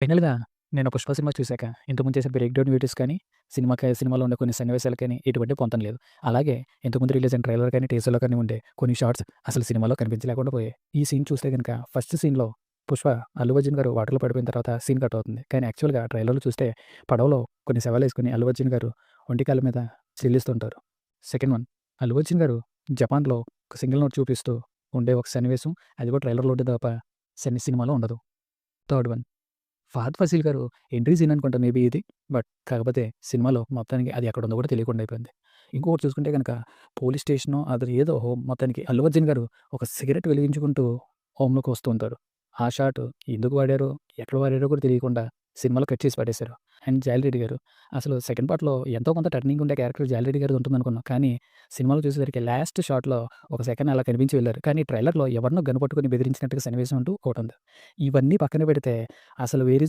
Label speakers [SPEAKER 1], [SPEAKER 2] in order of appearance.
[SPEAKER 1] ఫైనల్‌గా నేను 'పుష్ప' సినిమా చూసాక ఇంతకుముందు చేసిన బ్రేక్ డౌన్ వీడియోస్ కానీ, సినిమాలో ఉండే కొన్ని సన్నివేశాలు కానీ ఎటువంటి పొంతన లేదు. అలాగే ఇంతకుముందు రిలీజ్ అయిన ట్రైలర్ కానీ, టీజర్‌లో కానీ ఉండే కొన్ని షార్ట్స్ అసలు సినిమాలో కనిపించలేకుండా పోయాయి. ఈ సీన్ చూస్తే గనుక ఫస్ట్ సీన్‌లో 'పుష్ప' అల్లు అర్జున్ గారు వాటర్‌లో పడిపోయిన తర్వాత సీన్ కట్ అవుతుంది. కానీ యాక్చువల్‌గా ట్రైలర్‌లో చూస్తే పడవలో కొన్ని శవాలేసుకొని అల్లు అర్జున్ గారు ఒంటి కాళ్ళ మీద చిల్లిస్తుంటారు. సెకండ్ వన్ అల్లు అర్జున్ గారు జపాన్‌లో ఒక సింగిల్ నోట్ చూపిస్తూ ఉండే ఒక సన్నివేశం అది కూడా ట్రైలర్‌లో ఉంటది తప్ప సినిమాలో ఉండదు. థర్డ్ వన్ 'ఫహద్ ఫాసిల్' గారు ఎంట్రీ సీన్ అనుకుంటా మేబీ ఇది. కాకపోతే సినిమాలో మొత్తానికి అది ఎక్కడుందో కూడా తెలియకుండా అయిపోయింది. ఇంకొకటి చూసుకుంటే గనక పోలీస్ స్టేషనో అది ఏదో హోమ్ మొత్తానికి అల్లు అర్జున్ గారు ఒక సిగరెట్ వెలిగించుకుంటూ హోమ్‌లోకి వస్తూ ఉంటారు. ఆ షాట్ ఎందుకు వాడారో, ఎక్కడ వాడారో కూడా తెలియకుండా సినిమాలో కట్ చేసి పడేశారు. అండ్ 'జాలిరెడ్డి' గారు అసలు సెకండ్ పార్ట్‌లో ఎంతో కొంత టర్నింగ్ ఉండే క్యారెక్టర్ 'జాలిరెడ్డి' గారిది ఉంటుందనుకున్నాం. కానీ సినిమాలో చూసేసరికి లాస్ట్ షాట్‌లో ఒక సెకండ్ అలా కనిపించి వెళ్లారు. కానీ ట్రైలర్‌లో ఎవరినో గన్ పట్టుకొని బెదిరించినట్టుగా సన్నివేశం అంటూ ఒకటుంది. ఇవన్నీ పక్కన పెడితే అసలు వేర్ ఈజ్